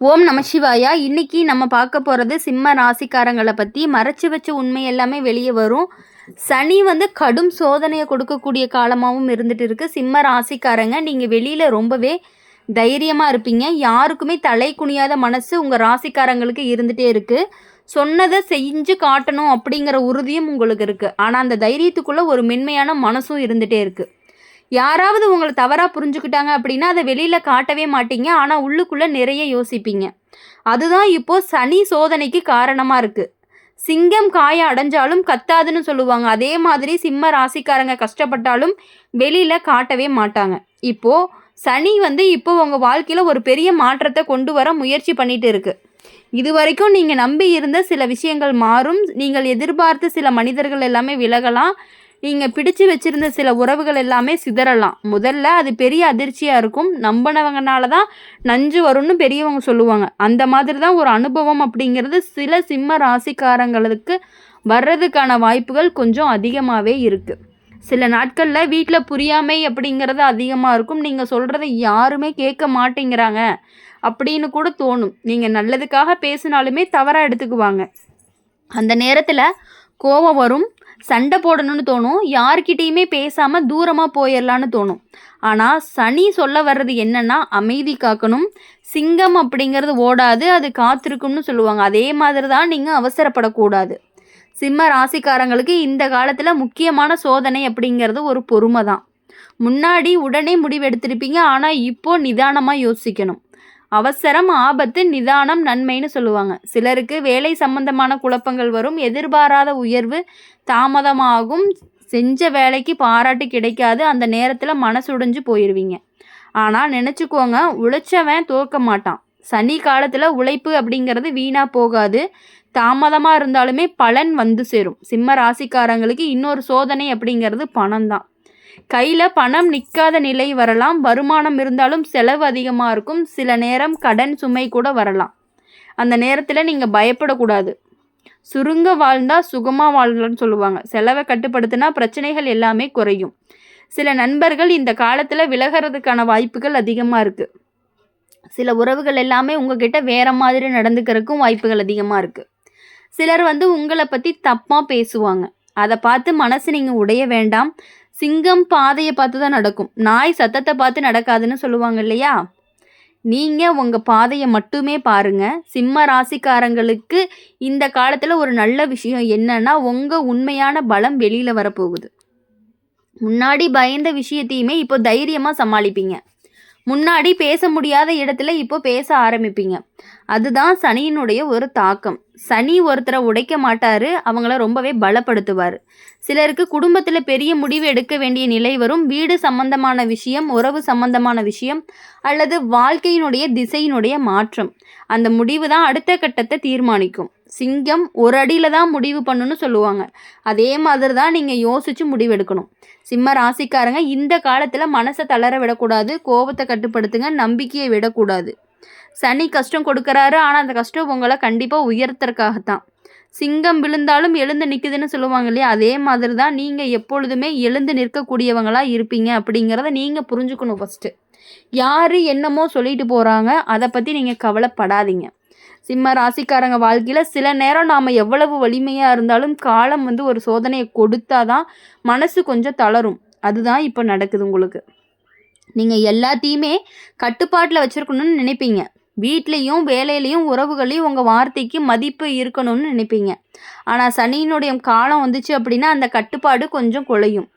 ஓம் நம சிவாயா. இன்னைக்கு நம்ம பார்க்க போகிறது சிம்ம ராசிக்காரங்களை பற்றி. மறைச்சி வச்ச உண்மை எல்லாமே வெளியே வரும். சனி கடும் சோதனையை கொடுக்கக்கூடிய காலமாகவும் இருந்துட்டு இருக்கு. சிம்ம ராசிக்காரங்க நீங்கள் வெளியில் ரொம்பவே தைரியமாக இருப்பீங்க. யாருக்குமே தலை குனியாத மனசு உங்கள் ராசிக்காரங்களுக்கு இருந்துகிட்டே இருக்குது. சொன்னதை செஞ்சு காட்டணும் அப்படிங்கிற உறுதியும் உங்களுக்கு இருக்குது. ஆனால் அந்த தைரியத்துக்குள்ளே ஒரு மென்மையான மனசும் இருந்துகிட்டே இருக்குது. யாராவது உங்களை தவறாக புரிஞ்சுக்கிட்டாங்க அப்படின்னா அதை வெளியில் காட்டவே மாட்டீங்க. ஆனால் உள்ளுக்குள்ளே நிறைய யோசிப்பீங்க. அதுதான் இப்போது சனி சோதனைக்கு காரணமாக இருக்குது. சிங்கம் காய அடைஞ்சாலும் கத்தாதுன்னு சொல்லுவாங்க. அதே மாதிரி சிம்ம ராசிக்காரங்க கஷ்டப்பட்டாலும் வெளியில் காட்டவே மாட்டாங்க. இப்போது சனி இப்போ உங்கள் வாழ்க்கையில் ஒரு பெரிய மாற்றத்தை கொண்டு வர முயற்சி பண்ணிட்டு இருக்கு. இது வரைக்கும் நீங்கள் நம்பி இருந்த சில விஷயங்கள் மாறும். நீங்கள் எதிர்பார்த்த சில மனிதர்கள் எல்லாமே விலகலாம். நீங்கள் பிடிச்சு வச்சுருந்த சில உறவுகள் எல்லாமே சிதறலாம். முதல்ல அது பெரிய அதிர்ச்சியாக இருக்கும். நம்பினவங்கனால தான் நஞ்சு வரும்னு பெரியவங்க சொல்லுவாங்க. அந்த மாதிரி தான் ஒரு அனுபவம் அப்படிங்கிறது சில சிம்ம ராசிக்காரங்களுக்கு வர்றதுக்கான வாய்ப்புகள் கொஞ்சம் அதிகமாகவே இருக்குது. சில நாட்களில் வீட்டில் புரியாமை அப்படிங்கிறது அதிகமாக இருக்கும். நீங்கள் சொல்கிறத யாருமே கேட்க மாட்டேங்கிறாங்க அப்படின்னு கூட தோணும். நீங்கள் நல்லதுக்காக பேசினாலுமே தவறாக எடுத்துக்குவாங்க. அந்த நேரத்தில் கோபம் வரும், சண்டை போடணும்னு தோணும், யார்கிட்டையுமே பேசாமல் தூரமாக போயிடலான்னு தோணும். ஆனால் சனி சொல்ல வர்றது என்னன்னா, அமைதி காக்கணும். சிங்கம் அப்படிங்கிறது ஓடாது, அது காத்திருக்கும்னு சொல்லுவாங்க. அதே மாதிரி தான் நீங்கள் அவசரப்படக்கூடாது. சிம்ம ராசிக்காரங்களுக்கு இந்த காலத்தில் முக்கியமான சோதனை அப்படிங்கிறது ஒரு பொறுமை தான். முன்னாடி உடனே முடிவு எடுத்திருப்பீங்க, ஆனால் இப்போது நிதானமாக யோசிக்கணும். அவசரம் ஆபத்து, நிதானம் நன்மைன்னு சொல்லுவாங்க. சிலருக்கு வேலை சம்பந்தமான குழப்பங்கள் வரும். எதிர்பாராத உயர்வு தாமதமாகும். செஞ்ச வேலைக்கு பாராட்டு கிடைக்காது. அந்த நேரத்தில் மனசுடைஞ்சு போயிடுவீங்க. ஆனால் நினச்சிக்கோங்க, உழைச்சவன் தோற்க மாட்டான். சனி காலத்தில் உழைப்பு அப்படிங்கிறது வீணாக போகாது. தாமதமாக இருந்தாலுமே பலன் வந்து சேரும். சிம்ம ராசிக்காரங்களுக்கு இன்னொரு சோதனை அப்படிங்கிறது பணம் தான். கையில் பணம் நிற்காத நிலை வரலாம். வருமானம் இருந்தாலும் செலவு அதிகமாக இருக்கும். சில நேரம் கடன் சுமை கூட வரலாம். அந்த நேரத்தில் நீங்கள் பயப்படக்கூடாது. சுருங்க வாழ்ந்தால் சுகமாக வாழ்கலான்னு சொல்லுவாங்க. செலவை கட்டுப்படுத்தினா பிரச்சனைகள் எல்லாமே குறையும். சில நண்பர்கள் இந்த காலத்தில் விலகிறதுக்கான வாய்ப்புகள் அதிகமாக இருக்குது. சில உறவுகள் எல்லாமே உங்ககிட்ட வேறு மாதிரி நடந்துக்கிறதுக்கும் வாய்ப்புகள் அதிகமாக இருக்குது. சிலர் உங்களை பற்றி தப்பாக பேசுவாங்க. அதை பார்த்து மனசு நீங்கள் உடைய வேண்டாம். சிங்கம் பாதையை பார்த்து தான் நடக்கும், நாய் சத்தத்தை பார்த்து நடக்காதுன்னு சொல்லுவாங்க இல்லையா? நீங்கள் உங்கள் பாதையை மட்டுமே பாருங்கள். சிம்ம ராசிக்காரங்களுக்கு இந்த காலத்தில் ஒரு நல்ல விஷயம் என்னன்னா, உங்கள் உண்மையான பலம் வெளியில் வரப்போகுது. முன்னாடி பயந்த விஷயத்தையுமே இப்போ தைரியமாக சமாளிப்பீங்க. முன்னாடி பேச முடியாத இடத்துல இப்போ பேச ஆரம்பிப்பீங்க. அதுதான் சனியினுடைய ஒரு தாக்கம். சனி ஒருத்தரை உடைக்க மாட்டார், அவங்கள ரொம்பவே பலப்படுத்துவார். சிலருக்கு குடும்பத்தில் பெரிய முடிவு எடுக்க வேண்டிய நிலை வரும். வீடு சம்பந்தமான விஷயம், உறவு சம்பந்தமான விஷயம், அல்லது வாழ்க்கையினுடைய திசையினுடைய மாற்றம். அந்த முடிவு தான் அடுத்த கட்டத்தை தீர்மானிக்கும். சிங்கம் ஒரு அடியில் தான் முடிவு பண்ணணும்னு சொல்லுவாங்க. அதே மாதிரி தான் நீங்கள் யோசித்து முடிவெடுக்கணும். சிம்ம ராசிக்காரங்க இந்த காலத்தில் மனசை தளர விடக்கூடாது. கோபத்தை கட்டுப்படுத்துங்க, நம்பிக்கையை விடக்கூடாது. சனி கஷ்டம் கொடுக்குறாரு, ஆனால் அந்த கஷ்டம் உங்களை கண்டிப்பாக உயர்த்துறதுக்காகத்தான். சிங்கம் விழுந்தாலும் எழுந்து நிற்குதுன்னு சொல்லுவாங்க இல்லையா? அதே மாதிரி தான் நீங்கள் எப்பொழுதுமே எழுந்து நிற்கக்கூடியவங்களாக இருப்பீங்க அப்படிங்கிறத நீங்கள் புரிஞ்சுக்கணும். ஃபஸ்ட்டு யார் என்னமோ சொல்லிட்டு போகிறாங்க, அதை பற்றி நீங்கள் கவலைப்படாதீங்க. சிம்ம ராசிக்காரங்க வாழ்க்கையில் சில நேரம் நாம் எவ்வளவு வலிமையாக இருந்தாலும் காலம் ஒரு சோதனையை கொடுத்தாதான் மனசு கொஞ்சம் தளரும். அதுதான் இப்போ நடக்குது உங்களுக்கு. நீங்கள் எல்லாத்தையுமே கட்டுப்பாட்டில் வச்சுருக்கணும்னு நினைப்பீங்க. வீட்லேயும் வேலையிலையும் உறவுகளையும் உங்கள் வார்த்தைக்கு மதிப்பு இருக்கணும்னு நினைப்பீங்க. ஆனால் சனியினுடைய காலம் வந்துச்சு அப்படின்னா அந்த கட்டுப்பாடு கொஞ்சம் குலையும்.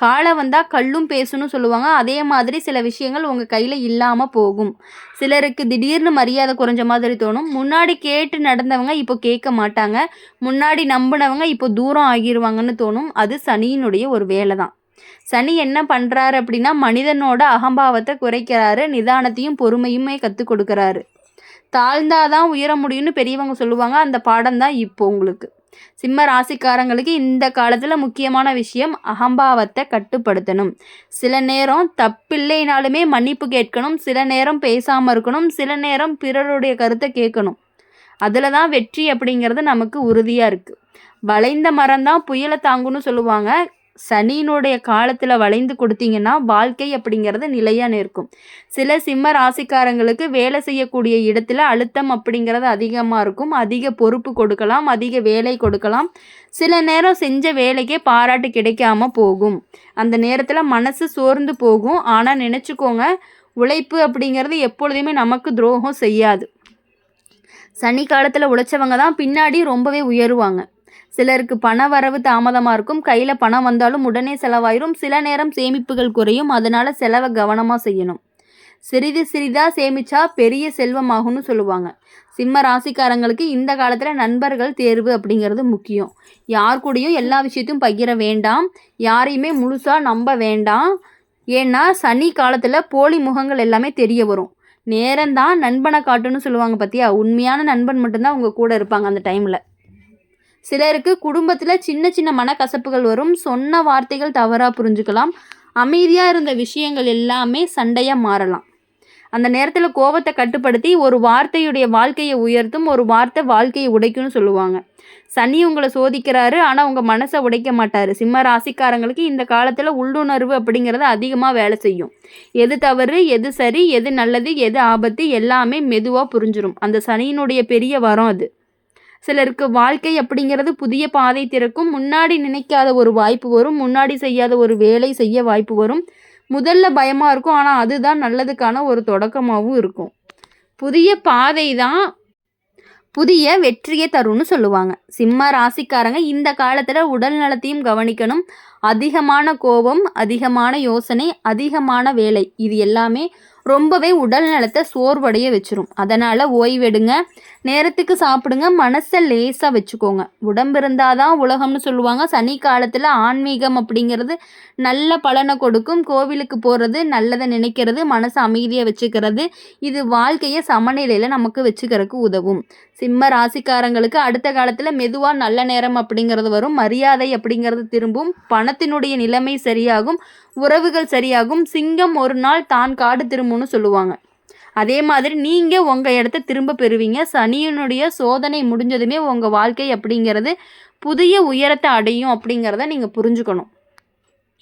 காலம் வந்தால் கல்லும் பேசணும்னு சொல்லுவாங்க. அதே மாதிரி சில விஷயங்கள் உங்கள் கையில் இல்லாமல் போகும். சிலருக்கு திடீர்னு மரியாதை குறைஞ்ச மாதிரி தோணும். முன்னாடி கேட்டு நடந்தவங்க இப்போ கேட்க மாட்டாங்க. முன்னாடி நம்பினவங்க இப்போ தூரம் ஆகிடுவாங்கன்னு தோணும். அது சனியினுடைய ஒரு வேலை தான். சனி என்ன பண்ணுறாரு அப்படின்னா, மனிதனோட அகம்பாவத்தை குறைக்கிறாரு. நிதானத்தையும் பொறுமையுமே கற்றுக் கொடுக்குறாரு. தாழ்ந்தாதான் உயர முடியும்னு பெரியவங்க சொல்லுவாங்க. அந்த பாடம் தான் இப்போ உங்களுக்கு. சிம்ம ராசிக்காரங்களுக்கு இந்த காலத்தில் முக்கியமான விஷயம் அகம்பாவத்தை கட்டுப்படுத்தணும். சில நேரம் தப்பில்லைனாலுமே மன்னிப்பு கேட்கணும். சில நேரம் பேசாமல் இருக்கணும். சில நேரம் பிறருடைய கருத்தை கேட்கணும். அதில் தான் வெற்றி அப்படிங்கிறது நமக்கு உறுதியாக இருக்குது. வளைந்த மரம் தான் புயலை தாங்குன்னு சொல்லுவாங்க. சனியினுடைய காலத்தில் வளைந்து கொடுத்தீங்கன்னா வாழ்க்கை அப்படிங்கிறது நிலையாக இருக்கும். சில சிம்ம ராசிக்காரங்களுக்கு வேலை செய்யக்கூடிய இடத்துல அழுத்தம் அப்படிங்கிறது அதிகமாக இருக்கும். அதிக பொறுப்பு கொடுக்கலாம், அதிக வேலை கொடுக்கலாம். சில நேரம் செஞ்ச வேலைக்கே பாராட்டு கிடைக்காம போகும். அந்த நேரத்தில் மனசு சோர்ந்து போகும். ஆனால் நினச்சிக்கோங்க, உழைப்பு அப்படிங்கிறது எப்பொழுதுமே நமக்கு துரோகம் செய்யாது. சனி காலத்தில் உழைச்சவங்க தான் பின்னாடி ரொம்பவே உயருவாங்க. சிலருக்கு பண வரவு தாமதமாக இருக்கும். கையில் பணம் வந்தாலும் உடனே செலவாயிரும். சில நேரம் சேமிப்புகள் குறையும். அதனால் செலவை கவனமாக செய்யணும். சிறிது சிறிதாக சேமிச்சா பெரிய செல்வமாகும்னு சொல்லுவாங்க. சிம்ம ராசிக்காரங்களுக்கு இந்த காலத்தில் நண்பர்கள் தேர்வு அப்படிங்கிறது முக்கியம். யார் கூடயும் எல்லா விஷயத்தையும் பகிர வேண்டாம். யாரையுமே முழுசாக நம்ப வேண்டாம். ஏன்னா சனி காலத்தில் போலி முகங்கள் எல்லாமே தெரிய வரும். நேரம்தான் நண்பனை காட்டுன்னு சொல்லுவாங்க பார்த்தியா. உண்மையான நண்பன் மட்டும்தான் உங்கள் கூட இருப்பாங்க அந்த டைமில். சிலருக்கு குடும்பத்தில் சின்ன சின்ன மனக்கசப்புகள் வரும். சொன்ன வார்த்தைகள் தவறாக புரிஞ்சுக்கலாம். அமைதியாக இருந்த விஷயங்கள் எல்லாமே சண்டையாக மாறலாம். அந்த நேரத்தில் கோபத்தை கட்டுப்படுத்தி ஒரு வார்த்தையுடைய வாழ்க்கையை உயர்த்தும், ஒரு வார்த்தை வாழ்க்கையை உடைக்கும்னு சொல்லுவாங்க. சனி உங்களை சோதிக்கிறாரு, ஆனால் உங்கள் மனசை உடைக்க மாட்டார். சிம்ம ராசிக்காரங்களுக்கு இந்த காலத்தில் உள்ளுணர்வு அப்படிங்கிறது அதிகமாக வேலை செய்யும். எது தவறு, எது சரி, எது நல்லது, எது ஆபத்து எல்லாமே மெதுவாக புரிஞ்சிடும். அந்த சனியினுடைய பெரிய வரம் அது. சிலருக்கு வாழ்க்கை அப்படிங்கிறது புதிய பாதை திறக்கும். முன்னாடி நினைக்காத ஒரு வாய்ப்பு வரும். முன்னாடி செய்யாத ஒரு வேலை செய்ய வாய்ப்பு வரும். முதல்ல பயமாக இருக்கும், ஆனால் அதுதான் நல்லதுக்கான ஒரு தொடக்கமாகவும் இருக்கும். புதிய பாதை தான் புதிய வெற்றியை தரும்னு சொல்லுவாங்க. சிம்ம ராசிக்காரங்க இந்த காலத்தில் உடல் நலத்தையும் கவனிக்கணும். அதிகமான கோபம், அதிகமான யோசனை, அதிகமான வேலை இது எல்லாமே ரொம்பவே உடல் நலத்தை சோர்வடைய வச்சிரும். அதனால் ஓய்வெடுங்க, நேரத்துக்கு சாப்பிடுங்க, மனசை லேசாக வச்சுக்கோங்க. உடம்பு இருந்தால் தான் உலகம்னு சொல்லுவாங்க. சனி காலத்தில் ஆன்மீகம் அப்படிங்கிறது நல்ல பலனை கொடுக்கும். கோவிலுக்கு போகிறது, நல்லதை நினைக்கிறது, மனசை அமைதியாக வச்சுக்கிறது, இது வாழ்க்கையை சமநிலையில் நமக்கு வச்சுக்கிறதுக்கு உதவும். சிம்ம ராசிக்காரங்களுக்கு அடுத்த காலத்தில் மெதுவாக நல்ல நேரம் அப்படிங்கிறது வரும். மரியாதை அப்படிங்கிறது திரும்பும். பணத்தினுடைய நிலைமை சரியாகும். உறவுகள் சரியாகும். சிங்கம் ஒரு நாள் தான் காடு திரும்பும்னு சொல்லுவாங்க. அதே மாதிரி நீங்கள் உங்கள் இடத்த திரும்ப பெறுவீங்க. சனியினுடைய சோதனை முடிஞ்சதுமே உங்கள் வாழ்க்கை அப்படிங்கிறது புதிய உயரத்தை அடையும் அப்படிங்கிறத நீங்கள் புரிஞ்சுக்கணும்.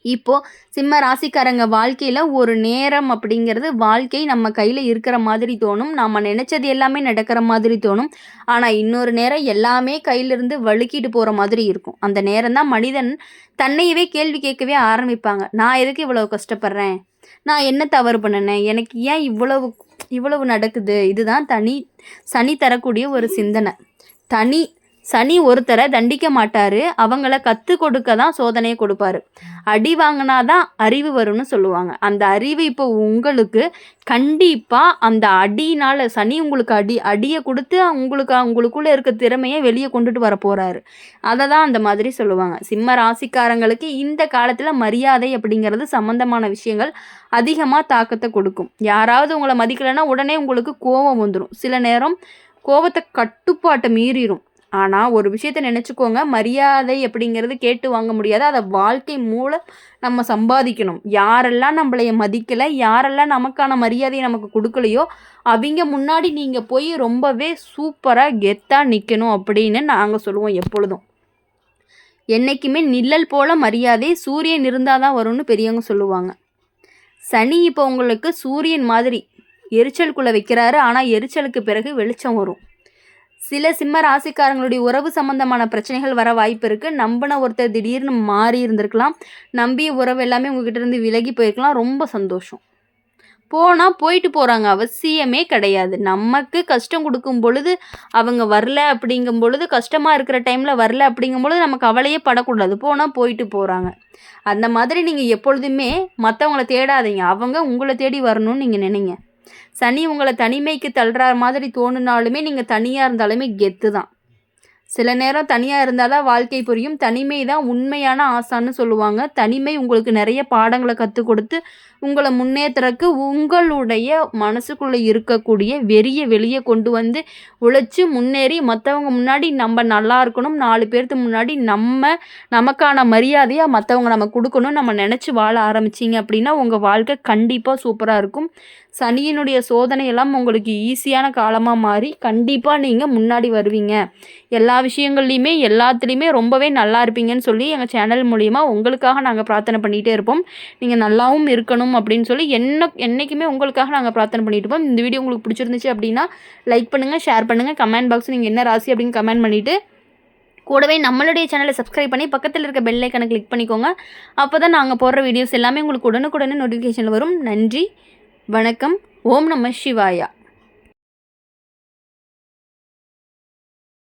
இப்போது சிம்ம ராசிக்காரங்க வாழ்க்கையில் ஒரு நேரம் அப்படிங்கிறது வாழ்க்கை நம்ம கையில் இருக்கிற மாதிரி தோணும். நம்ம நினச்சது எல்லாமே நடக்கிற மாதிரி தோணும். ஆனால் இன்னொரு நேரம் எல்லாமே கையிலிருந்து வழுக்கிட்டு போகிற மாதிரி இருக்கும். அந்த நேரம் தான் மனிதன் தன்னையவே கேள்வி கேட்கவே ஆரம்பிப்பாங்க. நான் எதுக்கு இவ்வளவு கஷ்டப்படுறேன்? நான் என்ன தவறு பண்ணினேன்? எனக்கு ஏன் இவ்வளவு நடக்குது? இதுதான் சனி தரக்கூடிய ஒரு சிந்தனை. சனி ஒருத்தரை தண்டிக்க மாட்டார். அவங்கள கற்றுக் கொடுக்க தான் சோதனையை கொடுப்பாரு. அடி வாங்கினாதான் அறிவு வரும்னு சொல்லுவாங்க. அந்த அறிவு இப்போ உங்களுக்கு கண்டிப்பாக அந்த அடினால் சனி உங்களுக்கு அடியை கொடுத்து உங்களுக்குள்ளே இருக்க திறமையை வெளியே கொண்டுட்டு வர போகிறாரு. அதை தான் அந்த மாதிரி சொல்லுவாங்க. சிம்ம ராசிக்காரங்களுக்கு இந்த காலத்தில் மரியாதை அப்படிங்கிறது சம்மந்தமான விஷயங்கள் அதிகமாக தாக்கத்தை கொடுக்கும். யாராவது உங்களை மதிக்கலைன்னா உடனே உங்களுக்கு கோபம் வந்துடும். சில நேரம் கோபத்தை கட்டுப்பாட்டை மீறிடும். ஆனால் ஒரு விஷயத்தை நினச்சிக்கோங்க, மரியாதை அப்படிங்கிறது கேட்டு வாங்க முடியாது. அதை வாழ்க்கை மூலம் நம்ம சம்பாதிக்கணும். யாரெல்லாம் நம்மளைய மதிக்கலை, யாரெல்லாம் நமக்கான மரியாதையை நமக்கு கொடுக்கலையோ அவங்க முன்னாடி நீங்கள் போய் ரொம்பவே சூப்பராக கெத்தாக நிற்கணும் அப்படின்னு நாங்கள் சொல்லுவோம். எப்பொழுதும் என்றைக்குமே நிழல் போல மரியாதை சூரியன் இருந்தால் தான் வரும்னு பெரியவங்க சொல்லுவாங்க. சனி இப்போ உங்களுக்கு சூரியன் மாதிரி எரிச்சலுக்குள்ளே வைக்கிறாரு. ஆனால் எரிச்சலுக்கு பிறகு வெளிச்சம் வரும். சில சிம்ம ராசிக்காரங்களுடைய உறவு சம்பந்தமான பிரச்சனைகள் வர வாய்ப்பு இருக்குது. நம்பின ஒருத்தர் திடீர்னு மாறி இருந்திருக்கலாம். நம்பிய உறவு எல்லாமே உங்ககிட்ட இருந்து விலகி போயிருக்கலாம். ரொம்ப சந்தோஷம். போனால் போயிட்டு போகிறாங்க, அவசியமே கிடையாது. நமக்கு கஷ்டம் கொடுக்கும் பொழுது அவங்க வரல அப்படிங்கும் பொழுது, கஷ்டமாக இருக்கிற டைமில் வரல அப்படிங்கும் பொழுது நமக்கு கவலையே படக்கூடாது. போனால் போயிட்டு போகிறாங்க. அந்த மாதிரி நீங்கள் எப்பொழுதுமே மற்றவங்கள தேடாதீங்க. அவங்க உங்களை தேடி வரணும்னு நீங்கள் நினைங்க. சனி உங்களை தனிமைக்கு தள்ளுற மாதிரி தோணுனாலுமே நீங்கள் தனியாக இருந்தாலுமே கெத்து தான். சில நேரம் தனியாக இருந்தால் தான் வாழ்க்கை புரியும். தனிமை தான் உண்மையான ஆசான்னு சொல்லுவாங்க. தனிமை உங்களுக்கு நிறைய பாடங்களை கற்றுக் கொடுத்து உங்களை முன்னேற்றக்கு உங்களுடைய மனசுக்குள்ளே இருக்கக்கூடிய வெறியை வெளியே கொண்டு வந்து உழைச்சி முன்னேறி மற்றவங்க முன்னாடி நம்ம நல்லா இருக்கணும், 4 பேர்த்து முன்னாடி நமக்கான மரியாதையாக மற்றவங்க நம்ம கொடுக்கணும் நம்ம நினச்சி வாழ ஆரம்பிச்சிங்க அப்படின்னா உங்கள் வாழ்க்கை கண்டிப்பாக சூப்பராக இருக்கும். சனியினுடைய சோதனையெல்லாம் உங்களுக்கு ஈஸியான காலமாக மாறி கண்டிப்பாக நீங்கள் முன்னாடி வருவீங்க. எல்லா விஷயங்கள்லையுமே எல்லாத்துலேயுமே ரொம்பவே நல்லா இருப்பீங்கன்னு சொல்லி எங்கள் சேனல் மூலிமா உங்களுக்காக நாங்கள் பிரார்த்தனை பண்ணிகிட்டே இருப்போம். நீங்கள் நல்லாவும் இருக்கணும் அப்படின்னு சொல்லி என்றைக்குமே உங்களுக்காக நாங்கள் பிரார்த்தனை பண்ணிட்டு இருப்போம். இந்த வீடியோ உங்களுக்கு பிடிச்சிருந்துச்சு அப்படின்னா லைக் பண்ணுங்கள், ஷேர் பண்ணுங்கள், கமெண்ட் பாக்ஸ் நீங்கள் என்ன ராசி அப்படின்னு கமெண்ட் பண்ணிவிட்டு கூடவே நம்மளுடைய சேனலை சப்ஸ்கிரைப் பண்ணி பக்கத்தில் இருக்க பெல் ஐக்கனை கிளிக் பண்ணிக்கோங்க. அப்போ தான் நாங்கள் போடுற வீடியோஸ் எல்லாமே உங்களுக்கு உடனுக்குடனே நோட்டிஃபிகேஷனில் வரும். நன்றி, வணக்கம். ஓம் நம சிவாயா.